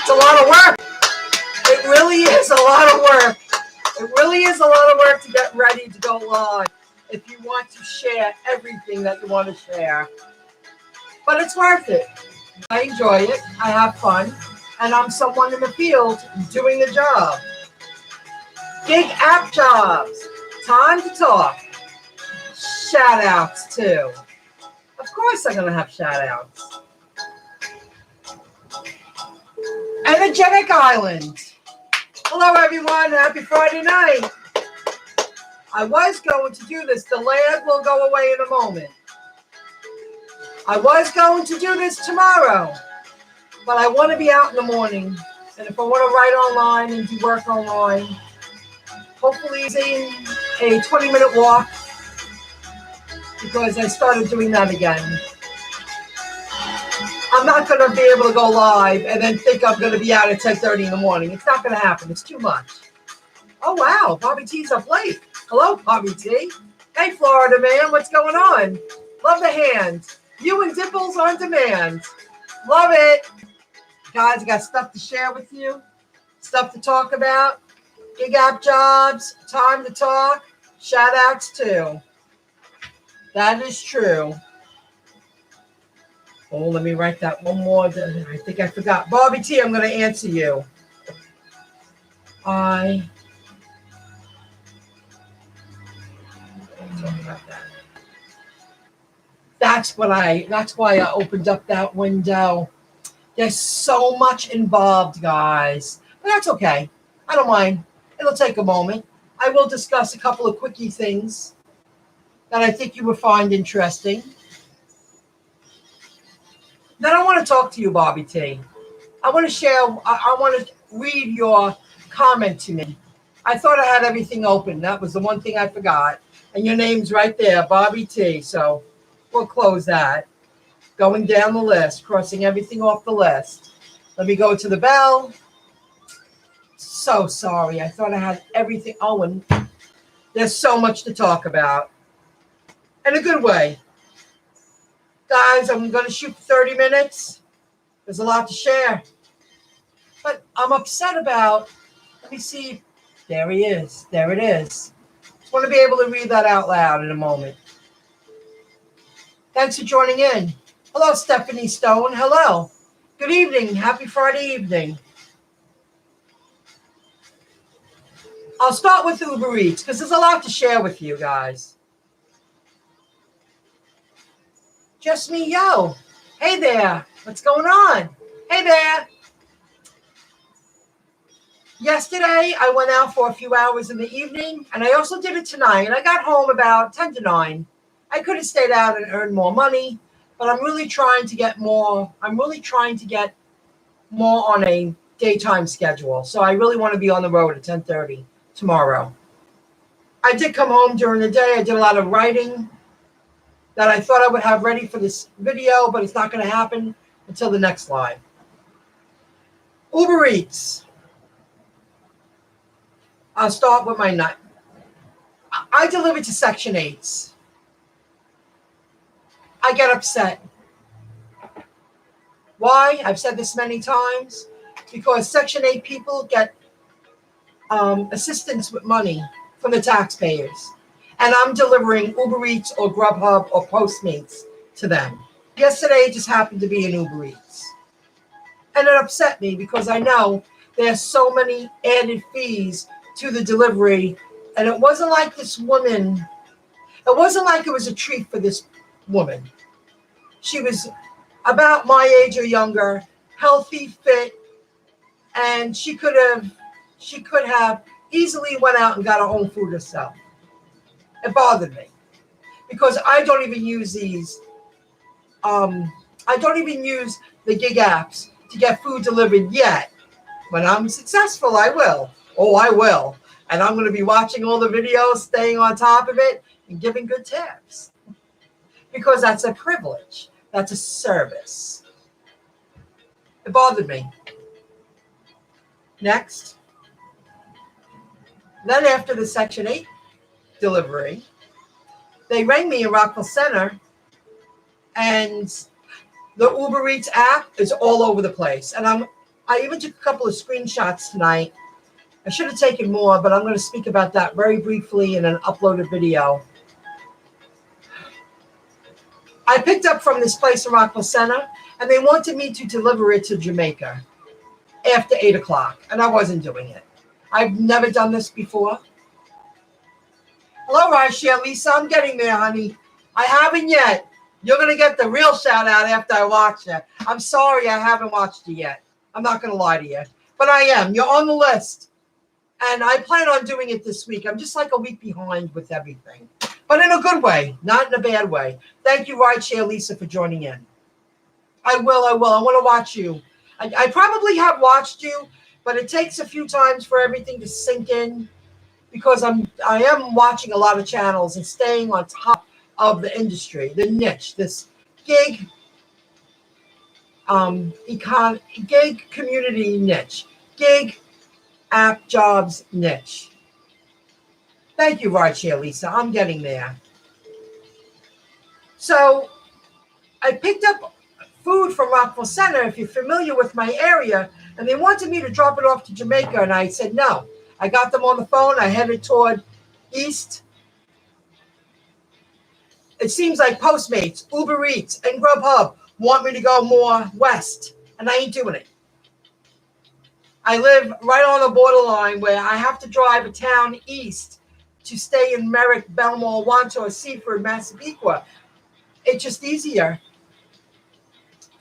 It's a lot of work. It really is a lot of work. It really is a lot of work to get ready to go live if you want to share everything that you want to share. But it's worth it. I enjoy it. I have fun. And I'm someone in the field doing the job. Gig app jobs. Time to talk. Shout outs too. Of course I'm going to have shout outs. Energetic Island. Hello everyone. Happy Friday night. I was going to do this. The lag will go away in a moment. I was going to do this tomorrow, but I want to be out in the morning. And if I want to write online and do work online, hopefully using a 20-minute walk, because I started doing that again. I'm not going to be able to go live and then think I'm going to be out at 10:30 in the morning. It's not going to happen. It's too much. Oh, wow. Bobby T's up late. Hello, Bobby T. Hey, Florida man. What's going on? Love the hand. You and Dimples on demand. Love it. Guys, I got stuff to share with you. Stuff to talk about. Gig app jobs. Time to talk. Shout outs too. That is true. Oh, let me write that one more. I think I forgot. Bobby T, I'm going to answer you. Talk about that. That's why I opened up that window. There's so much involved, guys. But that's okay. I don't mind. It'll take a moment. I will discuss a couple of quickie things that I think you will find interesting. Then I want to talk to you, Bobby T. I want to share, I want to read your comment to me. I thought I had everything open. That was the one thing I forgot. And your name's right there, Bobby T. So we'll close that. Going down the list, crossing everything off the list. Let me go to the bell. So sorry. I thought I had everything. Oh, and there's so much to talk about. In a good way. Guys, I'm going to shoot for 30 minutes. There's a lot to share. But I'm upset about, let me see. There he is. There it is. Just want to be able to read that out loud in a moment. Thanks for joining in. Hello, Stephanie Stone. Hello. Good evening. Happy Friday evening. I'll start with Uber Eats because there's a lot to share with you guys. Just me, yo. Hey there. What's going on? Hey there. Yesterday, I went out for a few hours in the evening, and I also did it tonight. I got home about 10 to 9. I could have stayed out and earned more money, but I'm really trying to get more. I'm really trying to get more on a daytime schedule. So I really want to be on the road at 10:30 tomorrow. I did come home during the day. I did a lot of writing that I thought I would have ready for this video, but it's not going to happen until the next live. Uber Eats. I'll start with my nut. I deliver to Section 8s. I get upset. Why? I've said this many times. Because Section 8 people get assistance with money from the taxpayers. And I'm delivering Uber Eats or Grubhub or Postmates to them. Yesterday just happened to be an Uber Eats. And it upset me because I know there's so many added fees to the delivery. And it wasn't like this woman, it wasn't like it was a treat for this woman. She was about my age or younger, healthy, fit, and she could have easily went out and got her own food herself. It bothered me because I don't even use these. I don't even use the gig apps to get food delivered yet. When I'm successful, I will. Oh, I will. And I'm going to be watching all the videos, staying on top of it, and giving good tips. Because that's a privilege. That's a service. It bothered me. Next. Then after the Section 8 delivery, they rang me in Rockville Center, and the Uber Eats app is all over the place. And I even took a couple of screenshots tonight. I should have taken more, but I'm going to speak about that very briefly in an uploaded video. I picked up from this place in Rockville Center, and they wanted me to deliver it to Jamaica after 8 o'clock, and I wasn't doing it. I've never done this before. Hello, Raisha. Lisa, I'm getting there, honey. I haven't yet. You're going to get the real shout out after I watch it. I'm sorry I haven't watched it yet. I'm not going to lie to you, but I am. You're on the list, and I plan on doing it this week. I'm just like a week behind with everything, but in a good way, not in a bad way. Thank you, Rideshare Lisa, for joining in. I will. I want to watch you. I probably have watched you, but it takes a few times for everything to sink in because I am watching a lot of channels and staying on top of the industry, the niche, this gig gig community niche, gig app jobs niche. Thank you, Rideshare Lisa. I'm getting there. So I picked up food from Rockville Center, if you're familiar with my area, and they wanted me to drop it off to Jamaica, and I said no. I got them on the phone. I headed toward east. It seems like Postmates, Uber Eats, and Grubhub want me to go more west, and I ain't doing it. I live right on the borderline where I have to drive a town east to stay in Merrick, Belmore, Wantor, Seaford, Massapequa. It's just easier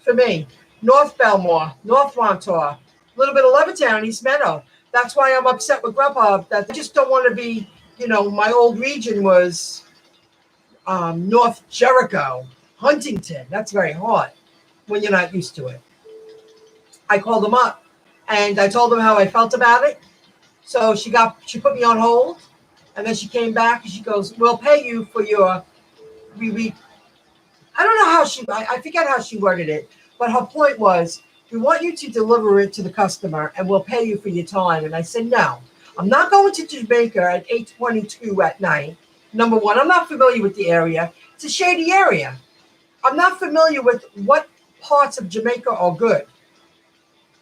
for me. North Belmore, North Wantor, a little bit of Levittown, East Meadow. That's why I'm upset with Grubhub that they just don't want to be, my old region was North Jericho, Huntington. That's very hard when you're not used to it. I called them up and I told them how I felt about it. So she put me on hold, and then she came back and she goes, "We'll pay you for your I don't know how I forget how she worded it, but her point was, we want you to deliver it to the customer and we'll pay you for your time." And I said, no, I'm not going to Jamaica at 8:22 at night. Number one, I'm not familiar with the area. It's a shady area. I'm not familiar with what parts of Jamaica are good.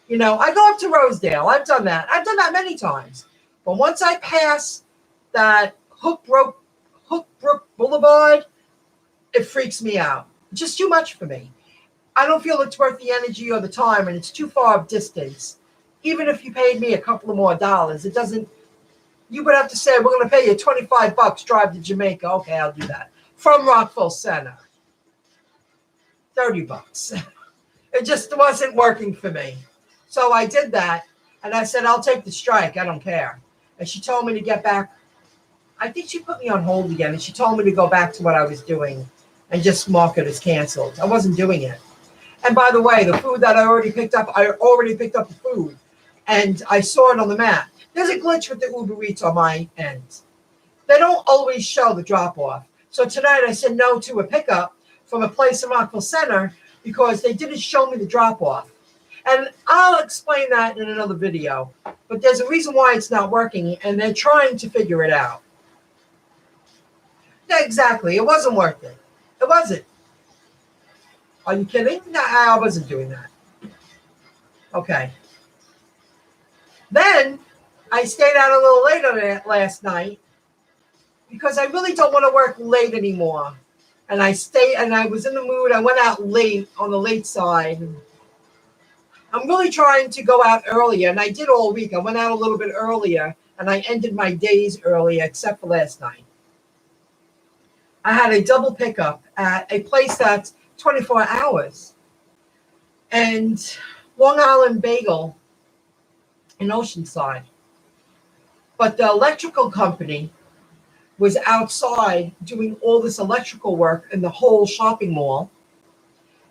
I go up to Rosedale. I've done that. I've done that many times. But once I pass that Hookbrook Boulevard, it freaks me out. It's just too much for me. I don't feel it's worth the energy or the time, and it's too far of distance. Even if you paid me a couple of more dollars, it doesn't. You would have to say, we're going to pay you $25, drive to Jamaica. Okay, I'll do that. From Rockville Center. $30. It just wasn't working for me. So I did that, and I said, I'll take the strike. I don't care. And she told me to get back. I think she put me on hold again, and she told me to go back to what I was doing and just mark it as canceled. I wasn't doing it. And by the way, the food that I already picked up the food, and I saw it on the map. There's a glitch with the Uber Eats on my end. They don't always show the drop-off. So tonight I said no to a pickup from a place in Rockville Center because they didn't show me the drop-off. And I'll explain that in another video. But there's a reason why it's not working, and they're trying to figure it out. Yeah, exactly. It wasn't worth it. It wasn't. Are you kidding? No, I wasn't doing that. Okay. Then I stayed out a little later last night because I really don't want to work late anymore. And I was in the mood. I went out late on the late side. I'm really trying to go out earlier, and I did all week. I went out a little bit earlier, and I ended my days earlier, except for last night. I had a double pickup at a place that's 24 hours. And Long Island Bagel in Oceanside. But the electrical company was outside doing all this electrical work in the whole shopping mall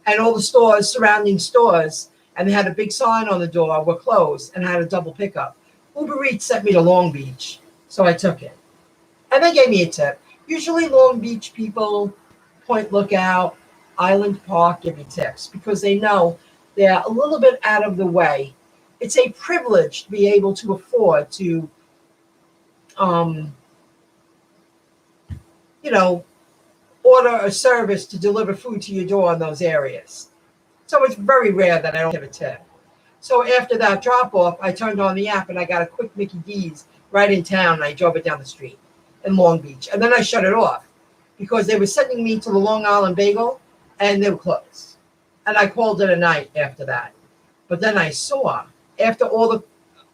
and all the stores, surrounding stores. And they had a big sign on the door, "We're closed," and had a double pickup. Uber Eats sent me to Long Beach, so I took it. And they gave me a tip. Usually Long Beach people, Point Lookout, Island Park give me tips because they know they're a little bit out of the way. It's a privilege to be able to afford to, order a service to deliver food to your door in those areas. So it's very rare that I don't give a tip. So after that drop off, I turned on the app and I got a quick Mickey D's right in town. And I drove it down the street in Long Beach. And then I shut it off because they were sending me to the Long Island Bagel and they were closed. And I called it a night after that. But then I saw, after all the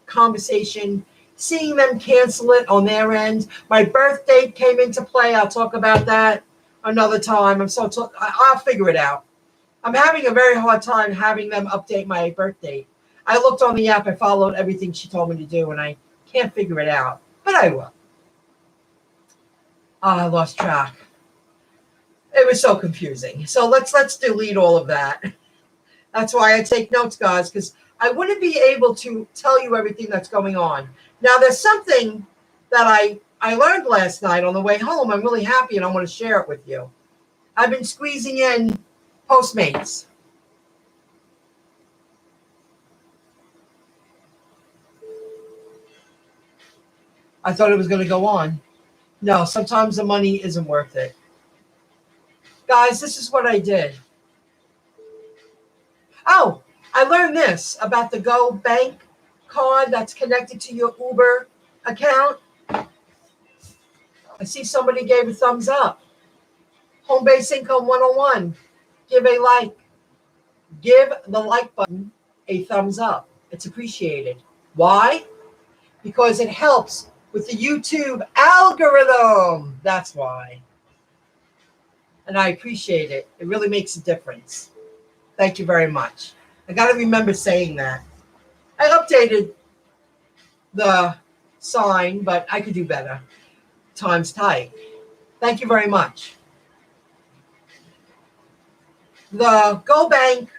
conversation, seeing them cancel it on their end, my birth date came into play. I'll talk about that another time. I'll figure it out. I'm having a very hard time having them update my birth date. I looked on the app. I followed everything she told me to do, and I can't figure it out. But I will. I lost track. It was so confusing. So let's delete all of that. That's why I take notes, guys, because I wouldn't be able to tell you everything that's going on. Now, there's something that I learned last night on the way home. I'm really happy, and I want to share it with you. I've been squeezing in Postmates. I thought it was going to go on. No, sometimes the money isn't worth it. Guys, this is what I did. Oh, I learned this about the Go Bank card that's connected to your Uber account. I see somebody gave a thumbs up. Home Base Income 101. Give a like. Give the like button a thumbs up. It's appreciated. Why? Because it helps with the YouTube algorithm. That's why. And I appreciate it. It really makes a difference. Thank you very much. I got to remember saying that. I updated the sign, but I could do better. Time's tight. Thank you very much. The Go Bank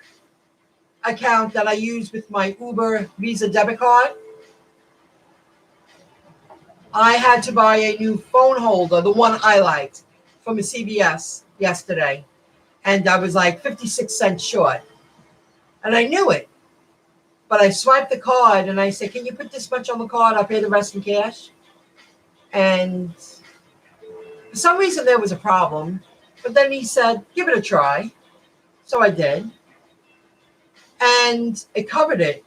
account that I use with my Uber Visa debit card, I had to buy a new phone holder, the one I liked, from a CVS yesterday. And I was like 56 cents short. And I knew it. But I swiped the card and I said, can you put this much on the card? I'll pay the rest in cash. And for some reason there was a problem. But then he said, give it a try. So I did. And it covered it.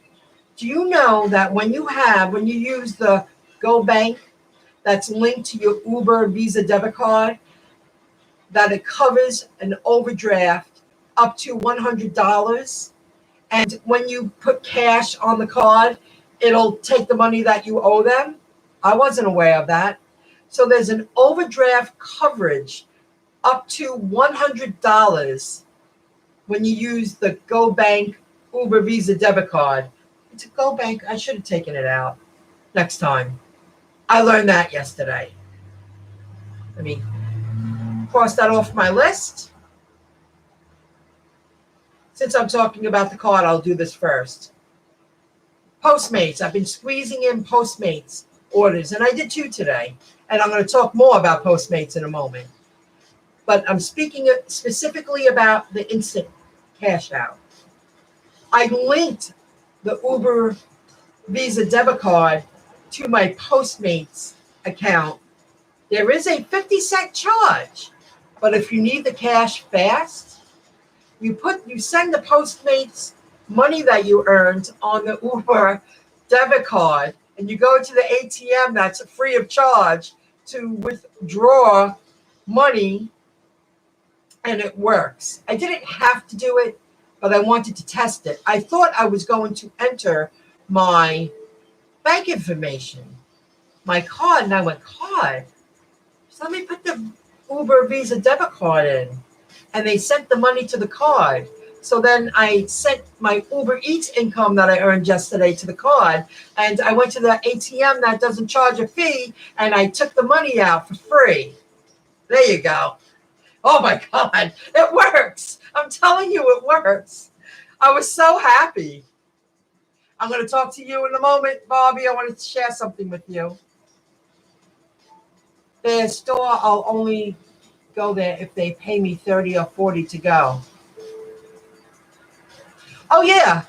Do you know that when you use the Go Bank that's linked to your Uber Visa debit card, that it covers an overdraft up to $100. And when you put cash on the card, it'll take the money that you owe them? I wasn't aware of that. So there's an overdraft coverage up to $100 when you use the Go Bank Uber Visa debit card. It's a Go Bank. I should have taken it out next time. I learned that yesterday. Let me cross that off my list. Since I'm talking about the card, I'll do this first. Postmates. I've been squeezing in Postmates orders, and I did 2 today. And I'm going to talk more about Postmates in a moment. But I'm speaking specifically about the instant cash out. I linked the Uber Visa debit card to my Postmates account. There is a 50-cent charge, but if you need the cash fast, you send the Postmates money that you earned on the Uber debit card, and you go to the ATM that's free of charge to withdraw money, and it works. I didn't have to do it, but I wanted to test it. I thought I was going to enter my bank information, my card, and I went, card? So let me put the Uber Visa debit card in. And they sent the money to the card. So then I sent my Uber Eats income that I earned yesterday to the card. And I went to the ATM that doesn't charge a fee, and I took the money out for free. There you go. Oh my God, it works. I'm telling you, it works. I was so happy. I'm going to talk to you in a moment, Bobby. I wanted to share something with you. Their store, I'll only go there if they pay me $30 or $40 to go. Oh yeah.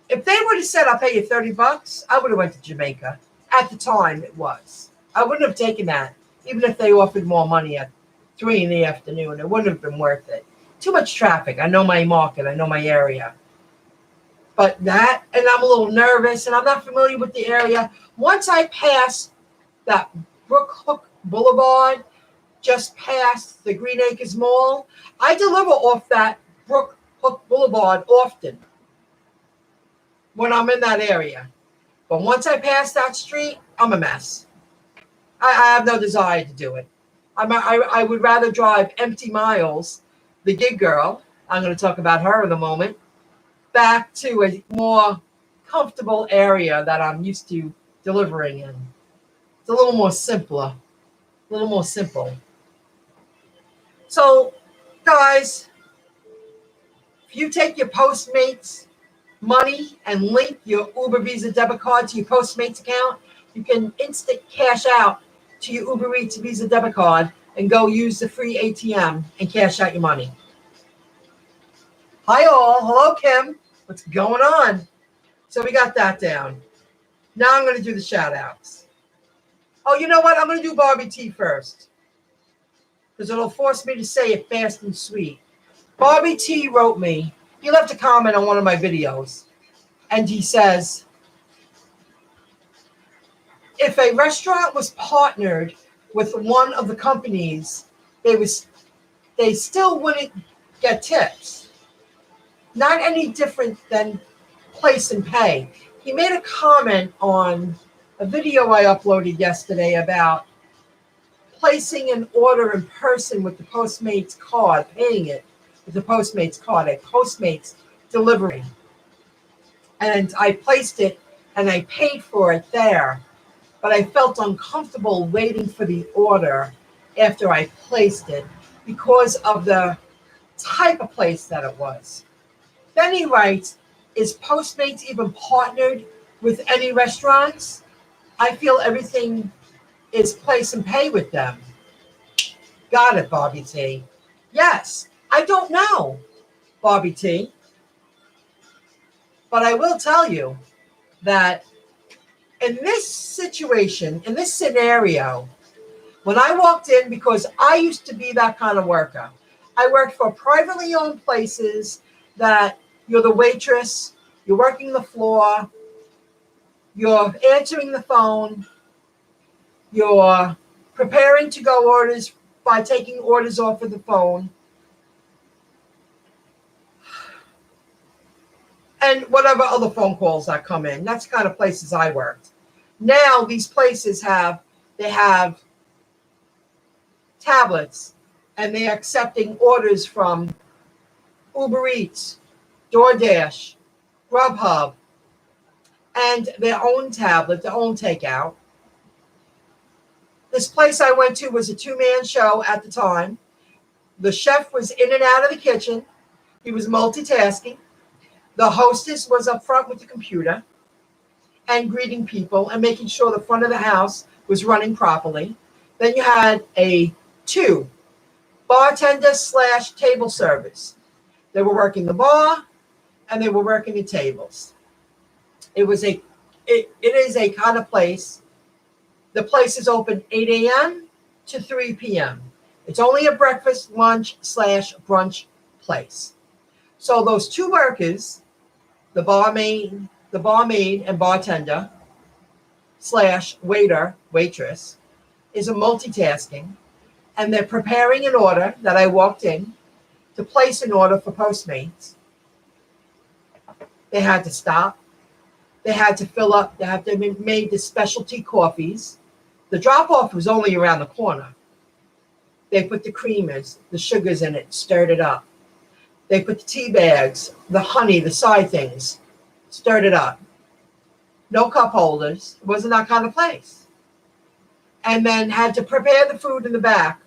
If they would have said I'll pay you $30, I would have went to Jamaica. At the time it was. I wouldn't have taken that, even if they offered more money at 3 in the afternoon. It wouldn't have been worth it. Too much traffic. I know my market. I know my area. But that, and I'm a little nervous, and I'm not familiar with the area. Once I pass that Brook Hook Boulevard, just past the Green Acres Mall, I deliver off that Brook Hook Boulevard often when I'm in that area. But once I pass that street, I'm a mess. I have no desire to do it. I would rather drive empty miles, the gig girl, I'm going to talk about her in a moment, back to a more comfortable area that I'm used to delivering in. It's a little more simpler, a little more simple. So, guys, if you take your Postmates money and link your Uber Visa debit card to your Postmates account, you can instant cash out to your Uber Eats Visa debit card and go use the free ATM and cash out your money. Hi all. Hello, Kim. What's going on? So we got that down. Now I'm going to do the shout outs. Oh, you know what? I'm going to do Barbie T first because it'll force me to say it fast and sweet. Barbie T wrote me. He left a comment on one of my videos, and he says, if a restaurant was partnered with one of the companies, they still wouldn't get tips. Not any different than place and pay. He made a comment on a video I uploaded yesterday about placing an order in person with the Postmates card, paying it with the Postmates card, a Postmates delivery. And I placed it and I paid for it there, but I felt uncomfortable waiting for the order after I placed it because of the type of place that it was. Then he writes, is Postmates even partnered with any restaurants? I feel everything is place and pay with them. Got it, Bobby T. Yes, I don't know, Bobby T. But I will tell you that in this situation, in this scenario, when I walked in, because I used to be that kind of worker, I worked for privately owned places that you're the waitress, you're working the floor, you're answering the phone, you're preparing to-go orders by taking orders off of the phone, and whatever other phone calls that come in. That's the kind of places I worked. Now these places have tablets, and they're accepting orders from Uber Eats, DoorDash, Grubhub, and their own tablet, their own takeout. This place I went to was a two-man show at the time. The chef was in and out of the kitchen. He was multitasking. The hostess was up front with the computer and greeting people and making sure the front of the house was running properly. Then you had two bartender / table service. They were working the bar and they were working the tables. It is a kind of place. The place is open 8 a.m. to 3 p.m. It's only a breakfast, lunch / brunch place. So those two workers, the barmaid and bartender / waiter, waitress, is a multitasking, and they're preparing an order that I walked in to place an order for Postmates. They had to stop. They had to fill up. They made the specialty coffees. The drop-off was only around the corner. They put the creamers, the sugars in it, stirred it up. They put the tea bags, the honey, the side things, stirred it up. No cup holders. It wasn't that kind of place. And then had to prepare the food in the back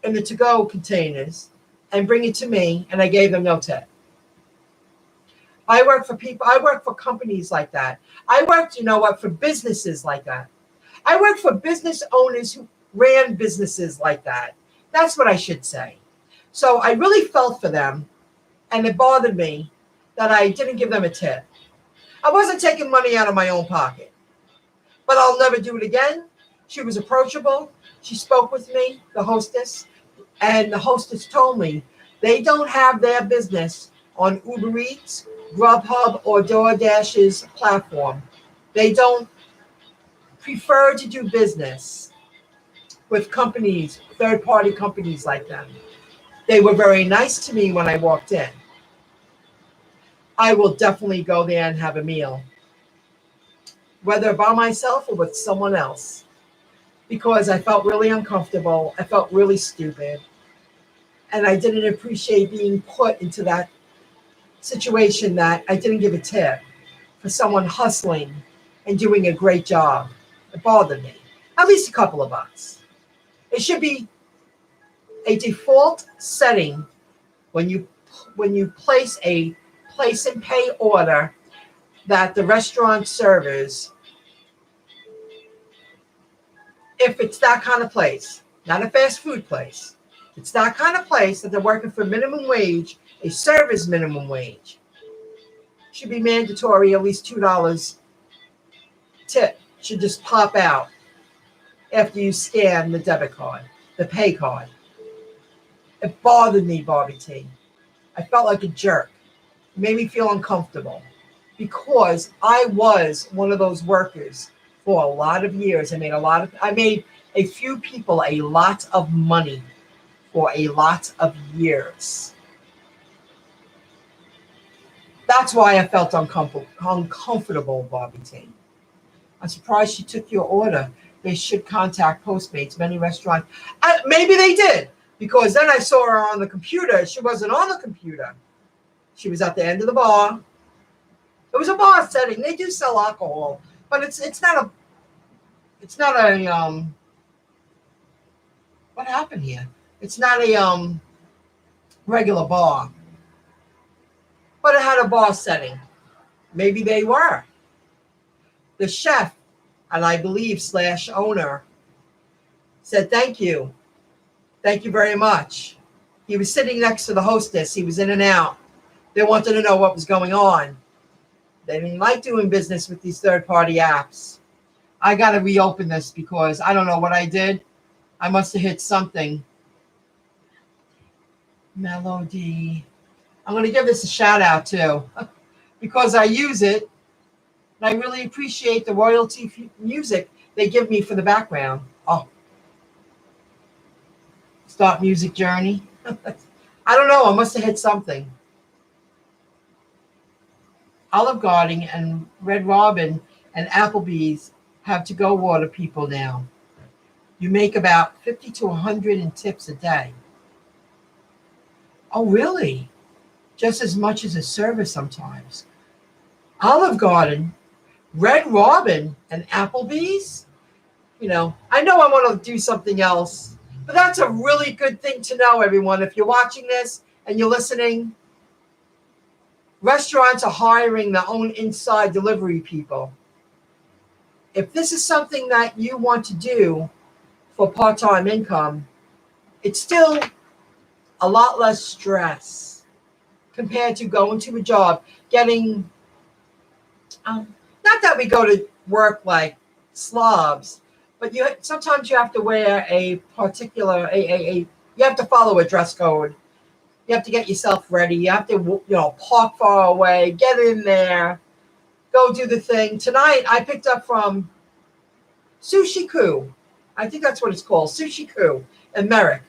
in the to-go containers and bring it to me, and I gave them no tip. I work for companies like that. I worked, for businesses like that. I worked for business owners who ran businesses like that. That's what I should say. So I really felt for them, and it bothered me that I didn't give them a tip. I wasn't taking money out of my own pocket, but I'll never do it again. She was approachable. She spoke with me, the hostess, and the hostess told me they don't have their business on Uber Eats Grubhub or DoorDash's platform. They don't prefer to do business with companies, third-party companies like them. They were very nice to me when I walked in. I will definitely go there and have a meal, whether by myself or with someone else, because I felt really uncomfortable. I felt really stupid. And I didn't appreciate being put into that situation that I didn't give a tip for someone hustling and doing a great job. It bothered me. At least a couple of bucks. It should be a default setting when you place a place and pay order that the restaurant servers, if it's that kind of place, not a fast food place, it's that kind of place that they're working for minimum wage, a service minimum wage, should be mandatory. At least $2 tip should just pop out after you scan the debit card, the pay card. It bothered me, Bobby T. I felt like a jerk. It made me feel uncomfortable because I was one of those workers for a lot of years. I made a few people a lot of money for a lot of years. That's why I felt uncomfortable, Bobby T. I'm surprised she took your order. They should contact Postmates. Many restaurants. Maybe they did, because then I saw her on the computer. She wasn't on the computer. She was at the end of the bar. It was a bar setting. They do sell alcohol, but it's not a what happened here? It's not a regular bar, but it had a bar setting. Maybe they were. The chef, and I believe / owner, said thank you very much. He was sitting next to the hostess. He was in and out. They wanted to know what was going on. They didn't like doing business with these third-party apps. I got to reopen this because I don't know what I did. I must have hit something. Melody. I'm going to give this a shout out too because I use it. And I really appreciate the royalty music they give me for the background. Oh. Start music journey. I don't know. I must have hit something. Olive Garden and Red Robin and Applebee's have to-go water people now. You make about 50 to 100 in tips a day. Oh, really? Just as much as a service sometimes. Olive Garden, Red Robin, and Applebee's? I know I want to do something else, but that's a really good thing to know, everyone. If you're watching this and you're listening, restaurants are hiring their own inside delivery people. If this is something that you want to do for part-time income, it's still a lot less stress compared to going to a job, getting, not that we go to work like slobs, but sometimes you have to wear a particular, you have to follow a dress code. You have to get yourself ready. You have to, park far away, get in there, go do the thing. Tonight, I picked up from Sushi Coup. I think that's what it's called, Sushi Coup in Merrick.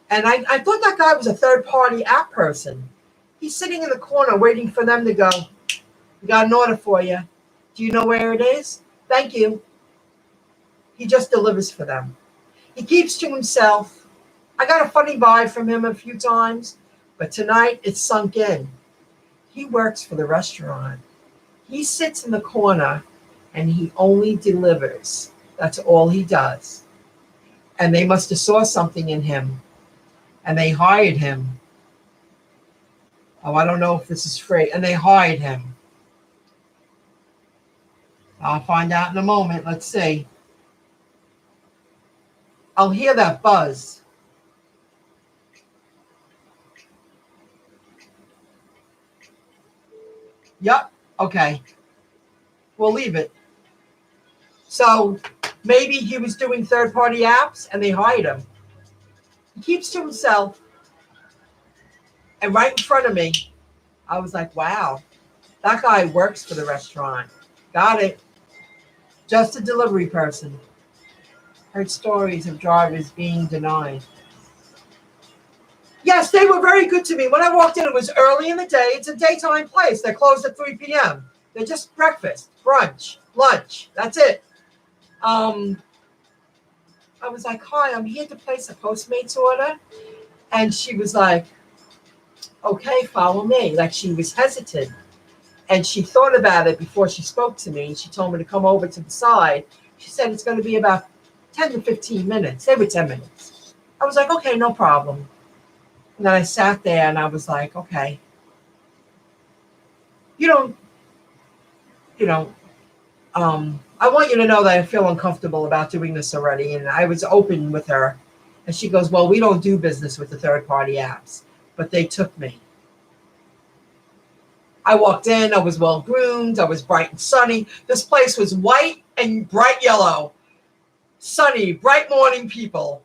And I thought that guy was a third-party app person. He's sitting in the corner waiting for them to go, we got an order for you. Do you know where it is? Thank you. He just delivers for them. He keeps to himself. I got a funny vibe from him a few times, but tonight it's sunk in. He works for the restaurant. He sits in the corner and he only delivers. That's all he does. And they must have saw something in him and they hired him. Oh, I don't know if this is free. And they hired him. I'll find out in a moment. Let's see. I'll hear that buzz. Yep. Okay. We'll leave it. So maybe he was doing third-party apps and they hired him. He keeps to himself. And right in front of me, I was like, wow. That guy works for the restaurant. Got it. Just a delivery person. Heard stories of drivers being denied. Yes, they were very good to me. When I walked in, it was early in the day. It's a daytime place. They're closed at 3 p.m. They're just breakfast, brunch, lunch. That's it. I was like, hi, I'm here to place a Postmates order. And she was like, okay, follow me. Like she was hesitant. And she thought about it before she spoke to me. She told me to come over to the side. She said it's going to be about 10 to 15 minutes. They were 10 minutes. I was like, okay, no problem. And then I sat there and I was like, okay. You don't, I want you to know that I feel uncomfortable about doing this already. And I was open with her. And she goes, well, we don't do business with the third-party apps. But they took me. I walked in. I was well-groomed. I was bright and sunny. This place was white and bright yellow. Sunny, bright morning people.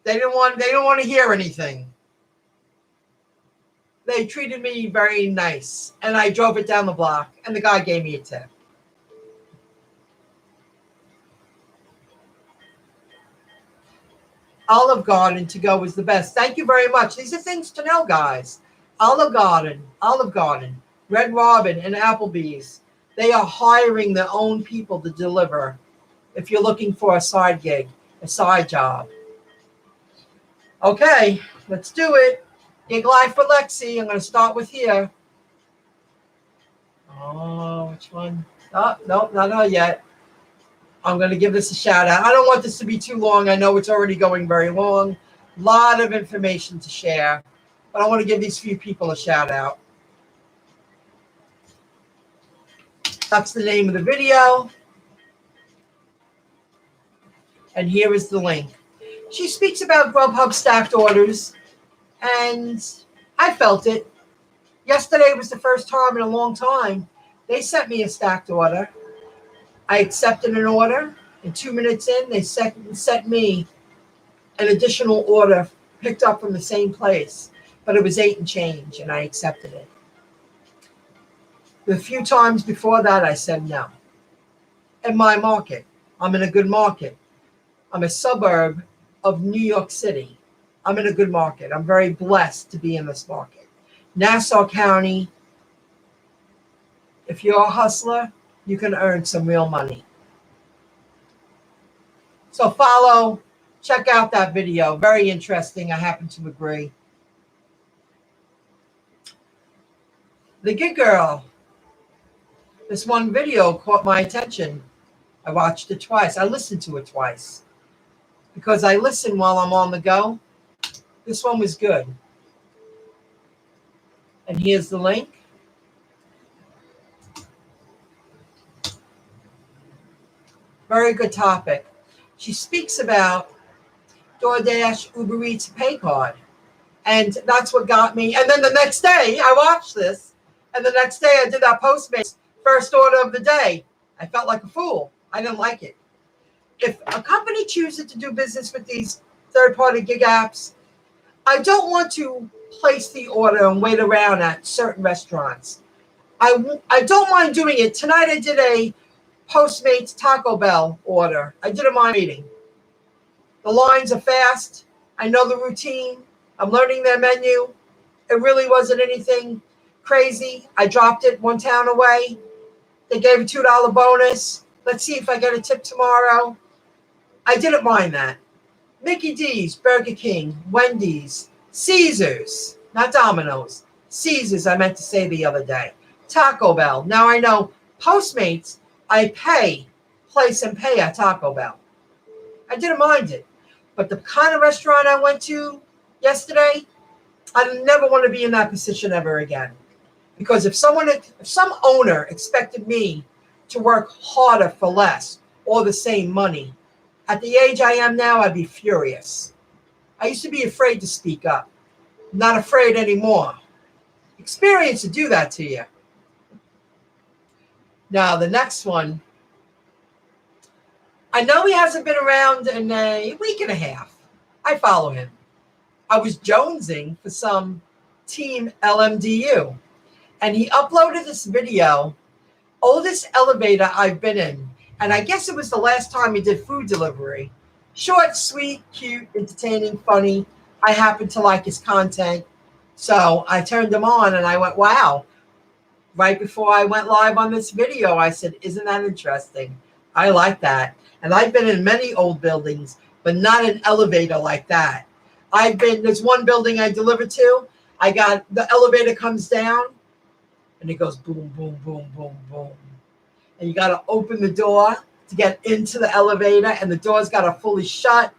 They didn't want to hear anything. They treated me very nice. And I drove it down the block. And the guy gave me a tip. Olive Garden to go was the best. Thank you very much. These are things to know, guys. Olive Garden, Red Robin, and Applebee's. They are hiring their own people to deliver if you're looking for a side gig, a side job. Okay, let's do it. Gig life for Lexi. I'm going to start with here. Oh, which one? Oh, nope, not her yet. I'm going to give this a shout out. I don't want this to be too long. I know it's already going very long. A lot of information to share. But I want to give these few people a shout out. That's the name of the video. And here is the link. She speaks about Grubhub stacked orders. And I felt it. Yesterday was the first time in a long time they sent me a stacked order. I accepted an order, and 2 minutes in, they sent me an additional order picked up from the same place, but it was 8 and change, and I accepted it. The few times before that, I said no. In my market, I'm in a good market. I'm a suburb of New York City. I'm in a good market. I'm very blessed to be in this market. Nassau County, if you're a hustler, you can earn some real money. So follow, check out that video. Very interesting. I happen to agree. The Gig Girl. This one video caught my attention. I watched it twice. I listened to it twice because I listen while I'm on the go. This one was good. And here's the link. Very good topic. She speaks about DoorDash, Uber Eats pay card. And that's what got me. And then the next day, I watched this. And the next day, I did that Postmates first order of the day. I felt like a fool. I didn't like it. If a company chooses to do business with these third-party gig apps, I don't want to place the order and wait around at certain restaurants. I don't mind doing it. Tonight, I did a Postmates Taco Bell order. I did a mind meeting. The lines are fast. I know the routine. I'm learning their menu. It really wasn't anything crazy. I dropped it one town away. They gave a $2 bonus. Let's see if I get a tip tomorrow. I didn't mind that. Mickey D's, Burger King, Wendy's, Caesars, not Domino's. Caesars, I meant to say the other day. Taco Bell. Now I know Postmates, I place and pay at Taco Bell. I didn't mind it. But the kind of restaurant I went to yesterday, I never want to be in that position ever again. Because if some owner expected me to work harder for less or the same money, at the age I am now, I'd be furious. I used to be afraid to speak up. I'm not afraid anymore. Experience to do that to you. Now, the next one. I know he hasn't been around in a week and a half. I follow him. I was jonesing for some Team LMDU. And he uploaded this video, oldest elevator I've been in. And I guess it was the last time he did food delivery. Short, sweet, cute, entertaining, funny. I happened to like his content. So I turned him on and I went, wow. Right before I went live on this video, I said, isn't that interesting? I like that. And I've been in many old buildings, but not an elevator like that. There's one building I delivered to. The elevator comes down and it goes boom, boom, boom, boom, boom. And you got to open the door to get into the elevator, and the door's got to fully shut.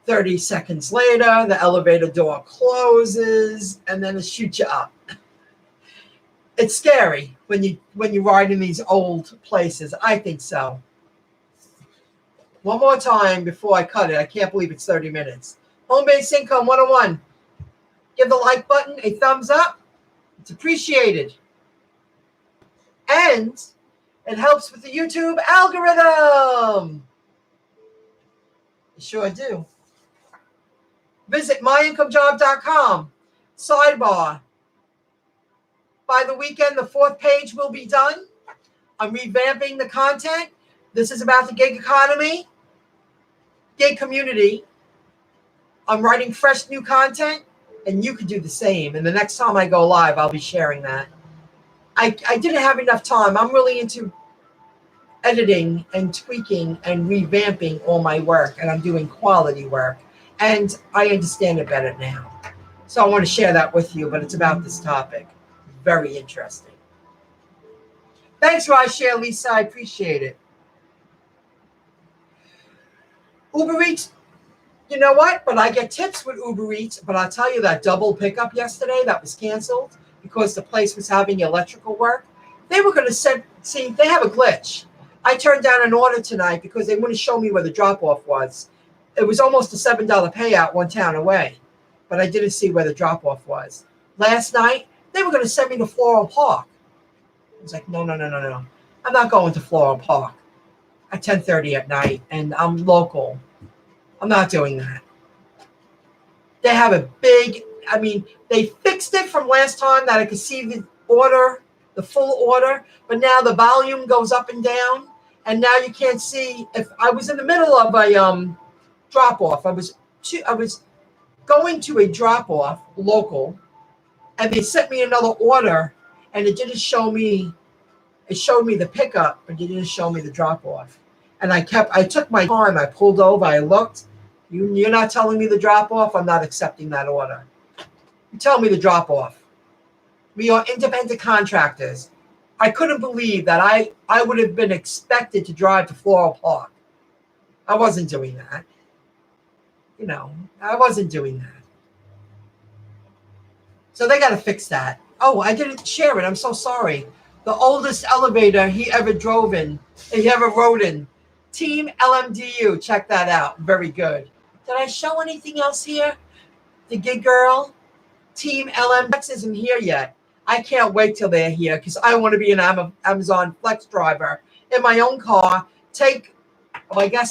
30 seconds later, the elevator door closes, and then it shoots you up. It's scary when you ride in these old places. I think so. One more time before I cut it. I can't believe it's 30 minutes. Home-based income 101. Give the like button a thumbs up. It's appreciated. And it helps with the YouTube algorithm. I sure do. Visit MyIncomeJob.com. Sidebar. By the weekend, the 4th page will be done. I'm revamping the content. This is about the gig economy, gig community. I'm writing fresh new content, and you could do the same. And the next time I go live, I'll be sharing that. I didn't have enough time. I'm really into editing and tweaking and revamping all my work, and I'm doing quality work. And I understand it better now. So I want to share that with you, but it's about this topic. Very interesting. Thanks, Share Lisa. I appreciate it. Uber Eats, you know what? But I get tips with Uber Eats. But I'll tell you that double pickup yesterday that was canceled because the place was having electrical work. They were going to see, they have a glitch. I turned down an order tonight because they wouldn't show me where the drop-off was. It was almost a $7 payout one town away, but I didn't see where the drop-off was. Last night, they were going to send me to Floral Park. I was like, no. I'm not going to Floral Park at 10:30 at night, and I'm local. I'm not doing that. They have they fixed it from last time that I could see the order, the full order, but now the volume goes up and down, and now you can't see. If I was in the middle of a drop-off, I was going to a drop-off local, and they sent me another order, and it didn't show me. It showed me the pickup, but it didn't show me the drop-off. And I took my time. I pulled over. I looked. You're not telling me the drop-off? I'm not accepting that order. You tell me the drop-off. We are independent contractors. I couldn't believe that I would have been expected to drive to Floral Park. I wasn't doing that. I wasn't doing that. So they got to fix that. Oh, I didn't share it. I'm so sorry. The oldest elevator he ever rode in. Team LMDU. Check that out. Very good. Did I show anything else here? The gig girl. Team LMX isn't here yet. I can't wait till they're here because I want to be an Amazon Flex driver in my own car, take,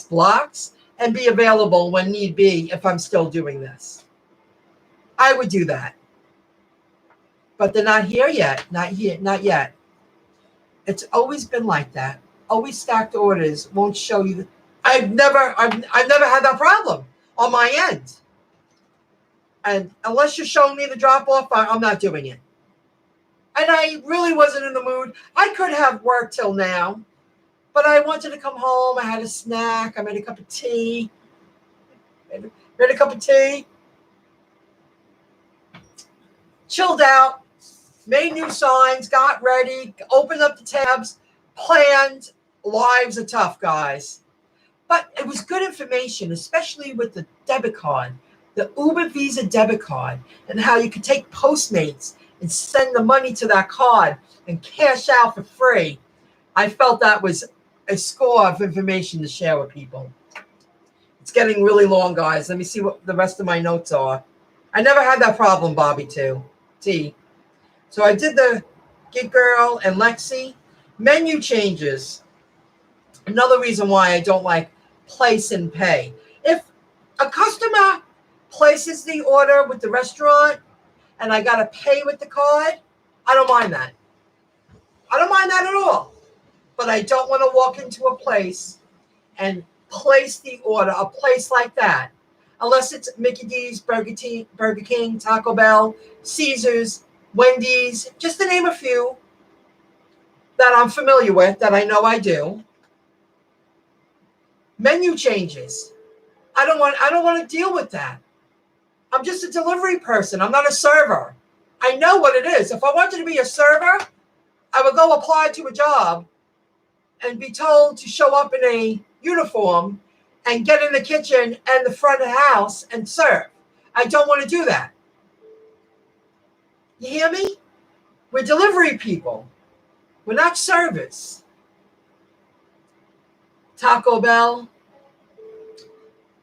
blocks, and be available when need be if I'm still doing this. I would do that. But they're not here yet. Not yet. It's always been like that. Always stacked orders won't show you. I've never had that problem on my end. And unless you're showing me the drop-off, I'm not doing it. And I really wasn't in the mood. I could have worked till now, but I wanted to come home. I had a snack. I made a cup of tea. Chilled out. Made new signs. Got ready. Opened up the tabs. Planned. Lives are tough, guys. But it was good information, especially with the debit card. The Uber Visa debit card, and how you could take Postmates and send the money to that card and cash out for free. I felt that was a score of information to share with people. It's getting really long, guys. Let me see what the rest of my notes are. I never had that problem, Bobby, T. So I did the Gig Girl and Lexi. Menu changes. Another reason why I don't like place and pay. If a customer places the order with the restaurant and I got to pay with the card, I don't mind that. I don't mind that at all. But I don't want to walk into a place and place the order, a place like that, unless it's Mickey D's, Burger King, Taco Bell, Caesars, Wendy's, just to name a few that I'm familiar with, that I know I do. Menu changes. I don't want to deal with that. I'm just a delivery person. I'm not a server. I know what it is. If I wanted to be a server, I would go apply to a job and be told to show up in a uniform and get in the kitchen and the front of the house and serve. I don't want to do that. You hear me? We're delivery people. We're not servers. Taco Bell.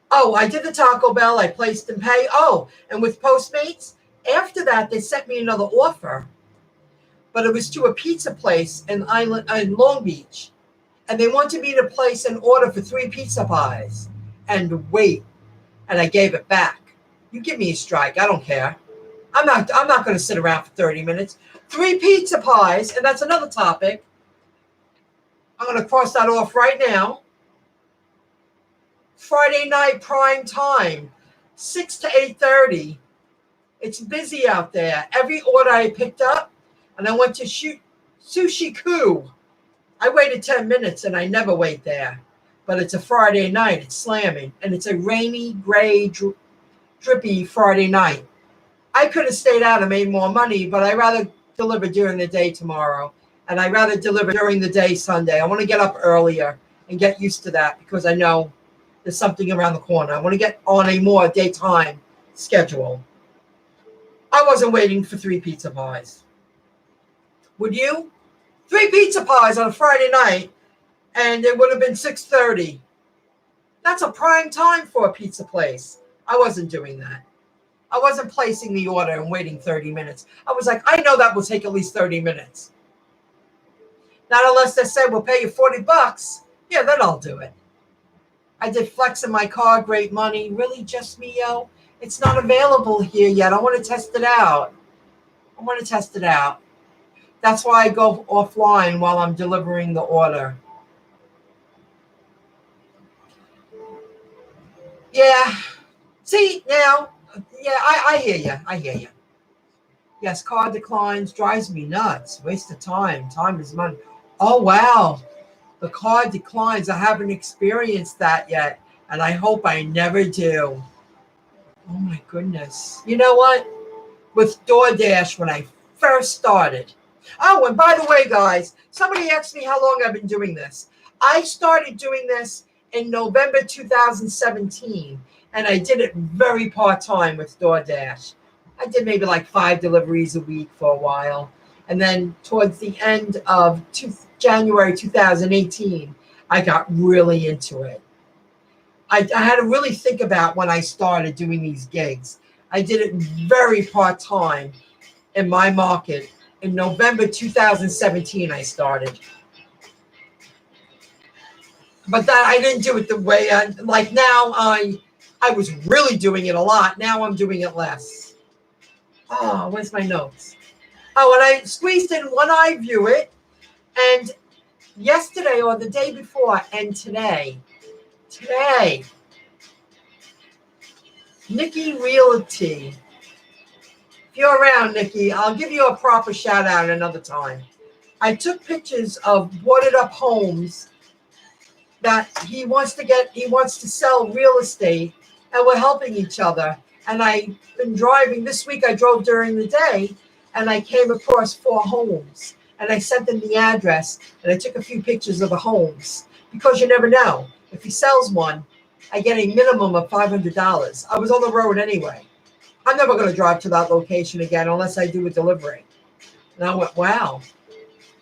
Oh, I did the Taco Bell. I placed and pay. Oh, and with Postmates, after that, they sent me another offer. But it was to a pizza place in Long Beach. And they wanted me to place an order for 3 pizza pies and wait. And I gave it back. You give me a strike. I don't care. I'm not going to sit around for 30 minutes. 3 pizza pies, and that's another topic. I'm going to cross that off right now. Friday night prime time, 6 to 8:30. It's busy out there. Every order I picked up, and I went to Sushi Ku. I waited 10 minutes, and I never wait there. But it's a Friday night. It's slamming, and it's a rainy, gray, drippy Friday night. I could have stayed out and made more money, but I'd rather deliver during the day tomorrow, and I'd rather deliver during the day Sunday. I want to get up earlier and get used to that because I know there's something around the corner. I want to get on a more daytime schedule. I wasn't waiting for 3 pizza pies. Would you? 3 pizza pies on a Friday night, and it would have been 6:30. That's a prime time for a pizza place. I wasn't doing that. I wasn't placing the order and waiting 30 minutes. I was like, I know that will take at least 30 minutes. Not unless they said, we'll pay you $40. Yeah, then I'll do it. I did flex in my car, great money. Really, just me, yo? It's not available here yet. I want to test it out. That's why I go offline while I'm delivering the order. Yeah. See, now, yeah, I hear you. Yes, card declines, drives me nuts. Waste of time. Time is money. Oh, wow. The card declines. I haven't experienced that yet, and I hope I never do. Oh, my goodness. You know what? With DoorDash, when I first started. Oh, and by the way, guys, somebody asked me how long I've been doing this. I started doing this in November 2017, and I did it very part-time with DoorDash. I did maybe like 5 deliveries a week for a while. And then towards the end of January 2018, I got really into it. I had to really think about when I started doing these gigs. I did it very part-time in my market. In November 2017, I started. But that I didn't do it the way like now I was really doing it a lot. Now I'm doing it less. Oh, where's my notes? Oh, and I squeezed in one eye view it. And yesterday or the day before and today, Nikki Realty. If you're around, Nikki, I'll give you a proper shout out another time. I took pictures of boarded up homes that he wants to sell real estate, and we're helping each other. And I've been driving this week. I drove during the day, and I came across 4 homes, and I sent them the address, and I took a few pictures of the homes because you never know. If he sells one, I get a minimum of $500. I was on the road anyway. I'm never going to drive to that location again unless I do a delivery. And I went, wow,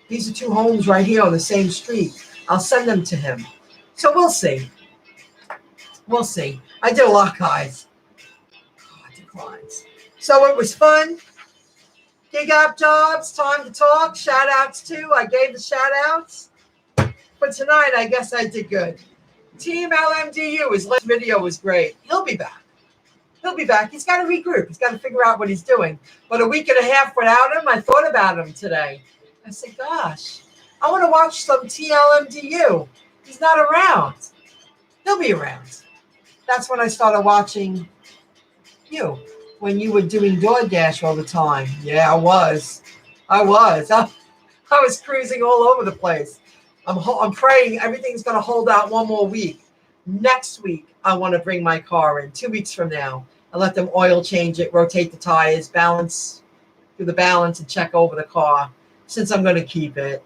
these are 2 homes right here on the same street. I'll send them to him. So we'll see. I did a lot, guys. God, declines. So it was fun. Gig app jobs, time to talk. Shout outs too. I gave the shout outs. But tonight, I guess I did good. Team LMDU, his last video was great. He'll be back. He'll be back. He's got to regroup. He's got to figure out what he's doing. But a week and a half without him, I thought about him today. I said, gosh, I want to watch some TLMDU. He's not around. He'll be around. That's when I started watching you, when you were doing DoorDash all the time. Yeah, I was. I was cruising all over the place. I'm praying everything's going to hold out one more week. Next week, I want to bring my car in 2 weeks from now and let them oil change it, rotate the tires, do the balance, and check over the car, since I'm going to keep it.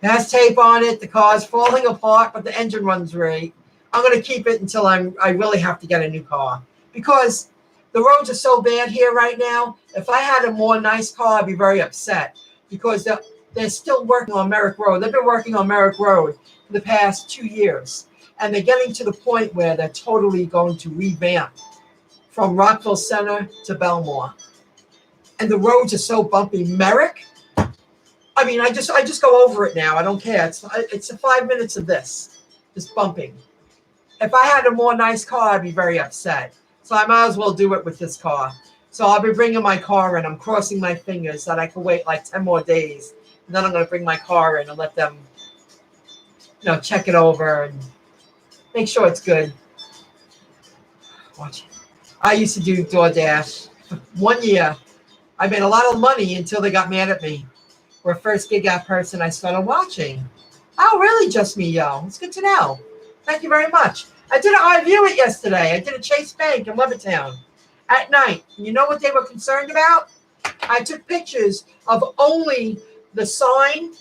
It has tape on it. The car's falling apart, but the engine runs great. I'm going to keep it until I really have to get a new car, because the roads are so bad here right now. If I had a more nice car, I'd be very upset, because they're still working on Merrick Road. They've been working on Merrick Road for the past 2 years, and they're getting to the point where they're totally going to revamp from Rockville Center to Belmore. And the roads are so bumpy. Merrick, I mean, I just go over it now. I don't care. It's 5 minutes of this, just bumping. If I had a more nice car, I'd be very upset. So I might as well do it with this car. So I'll be bringing my car in. I'm crossing my fingers that I can wait like 10 more days. And then I'm going to bring my car in and let them, check it over and make sure it's good. Watch it. I used to do DoorDash for 1 year. I made a lot of money until they got mad at me. We're first gig out person I started watching. Oh, really? Just me, yo. It's good to know. Thank you very much. I view it yesterday. I did a Chase Bank in Levittown at night. And you know what they were concerned about? I took pictures of only the sign.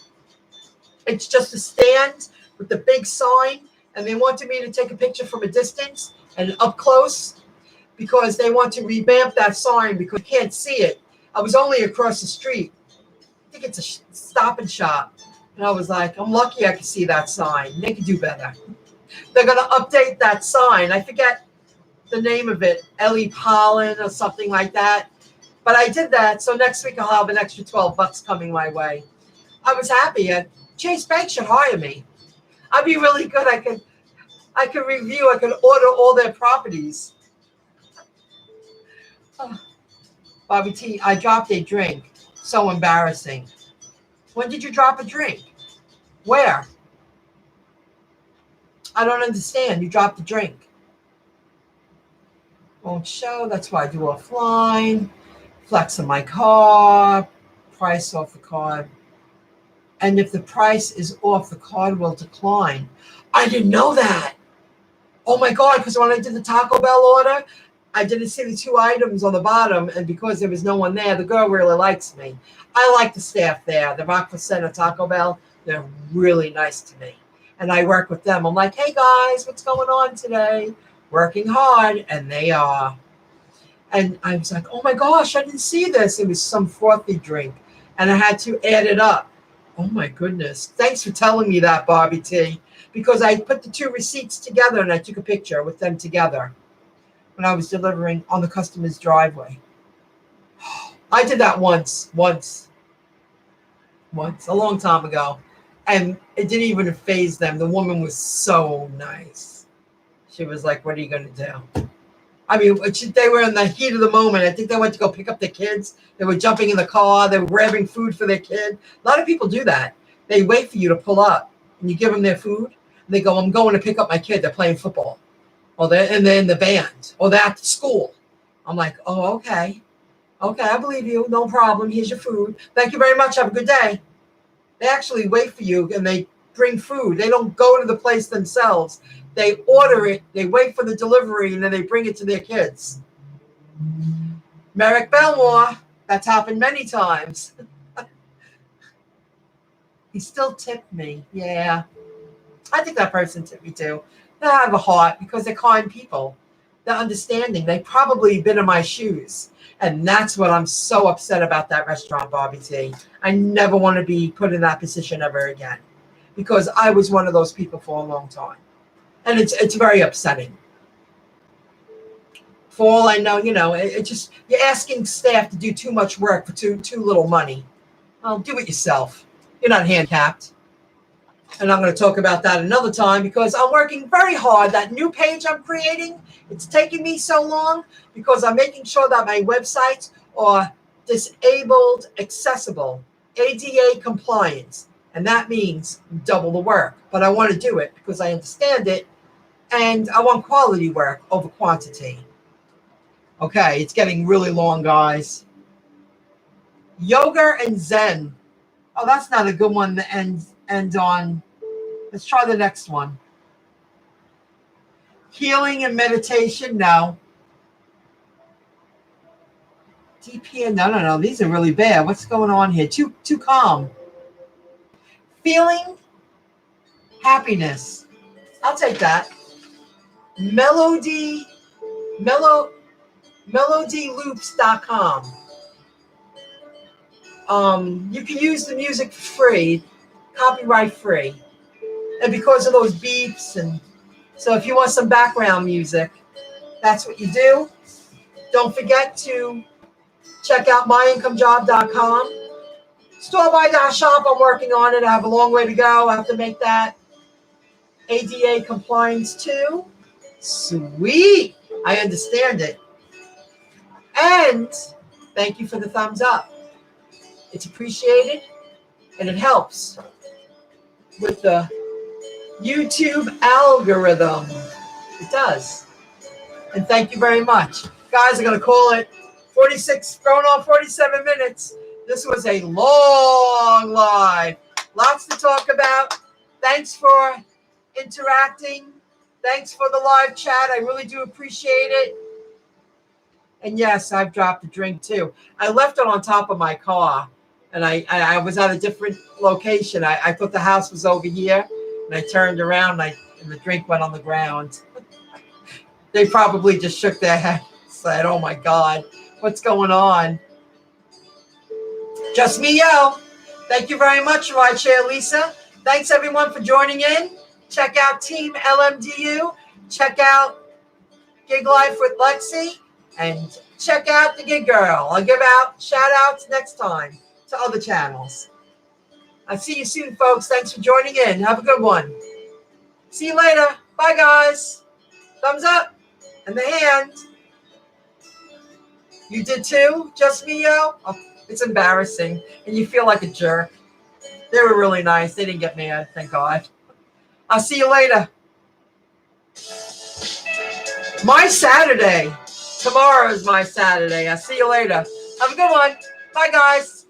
It's just a stand with the big sign. And they wanted me to take a picture from a distance and up close, because they want to revamp that sign because you can't see it. I was only across the street. I think it's a Stop and Shop. And I was like, I'm lucky I could see that sign. They could do better. They're going to update that sign. I forget the name of it, Ellie Pollen or something like that. But I did that. So next week I'll have an extra $12 coming my way. I was happy. Chase Bank should hire me. I'd be really good. I could review. I could order all their properties. Oh, Bobby T, I dropped a drink. So embarrassing. When did you drop a drink? Where? I don't understand. You dropped a drink. Won't show. That's why I do offline. Flex on my card. Price off the card. And if the price is off, the card will decline. I didn't know that. Oh my God, because when I did the Taco Bell order, I didn't see the 2 items on the bottom, and because there was no one there, the girl really likes me. I like the staff there, the Rockville Center Taco Bell. They're really nice to me. And I work with them. I'm like, hey guys, what's going on today? Working hard, and they are. And I was like, oh my gosh, I didn't see this. It was some frothy drink, and I had to add it up. Oh my goodness. Thanks for telling me that, Bobby T, because I put the 2 receipts together and I took a picture with them together when I was delivering on the customer's driveway. I did that once, a long time ago, and it didn't even faze them. The woman was so nice. She was like, what are you going to do? I mean, they were in the heat of the moment. I think they went to go pick up their kids. They were jumping in the car. They were grabbing food for their kid. A lot of people do that. They wait for you to pull up, and you give them their food. And they go, I'm going to pick up my kid. They're playing football. Or they're in the band. Or they're at school. I'm like, oh, okay. Okay, I believe you. No problem. Here's your food. Thank you very much. Have a good day. They actually wait for you, and they bring food. They don't go to the place themselves. They order it, they wait for the delivery, and then they bring it to their kids. Merrick Belmore, that's happened many times. He still tipped me. Yeah. I think that person tipped me too. They have a heart because they're kind people. They're understanding. They've probably been in my shoes. And that's what I'm so upset about that restaurant, Bobby T. I never want to be put in that position ever again, because I was one of those people for a long time. And it's very upsetting. For all I know, it just, you're asking staff to do too much work for too little money. Well, do it yourself. You're not handicapped. And I'm going to talk about that another time because I'm working very hard. That new page I'm creating, it's taking me so long because I'm making sure that my websites are disabled accessible, ADA compliance. And that means double the work. But I want to do it because I understand it and I want quality work over quantity. Okay, it's getting really long, guys. Yoga and Zen. Oh, that's not a good one to end on. Let's try the next one. Healing and meditation. No. DPN. No. These are really bad. What's going on here? Too calm. Feeling happiness. I'll take that. Melodyloops.com. You can use the music for free, copyright free. And because of those beeps, and so if you want some background music, that's what you do. Don't forget to check out MyIncomeJob.com. Store-by.shop, I'm working on it. I have a long way to go. I have to make that ADA compliance too. Sweet. I understand it. And thank you for the thumbs up. It's appreciated and it helps with the YouTube algorithm. It does. And thank you very much. Guys, I'm going to call it 46, going on 47 minutes. This was a long live. Lots to talk about. Thanks for interacting. Thanks for the live chat. I really do appreciate it. And yes, I've dropped a drink too. I left it on top of my car. And I was at a different location. I thought the house was over here. And I turned around and the drink went on the ground. They probably just shook their head and said, oh my God, what's going on? Just me, yo. Thank you very much, Rideshare Lisa. Thanks everyone for joining in. Check out Team LMDU. Check out Gig Life with Lexi. And check out the Gig Girl. I'll give out shout outs next time to other channels. I'll see you soon, folks. Thanks for joining in. Have a good one. See you later. Bye, guys. Thumbs up and the hand. You did too? Just me, yo? Oh, it's embarrassing. And you feel like a jerk. They were really nice. They didn't get mad. Thank God. I'll see you later. My Saturday. Tomorrow is my Saturday. I'll see you later. Have a good one. Bye, guys.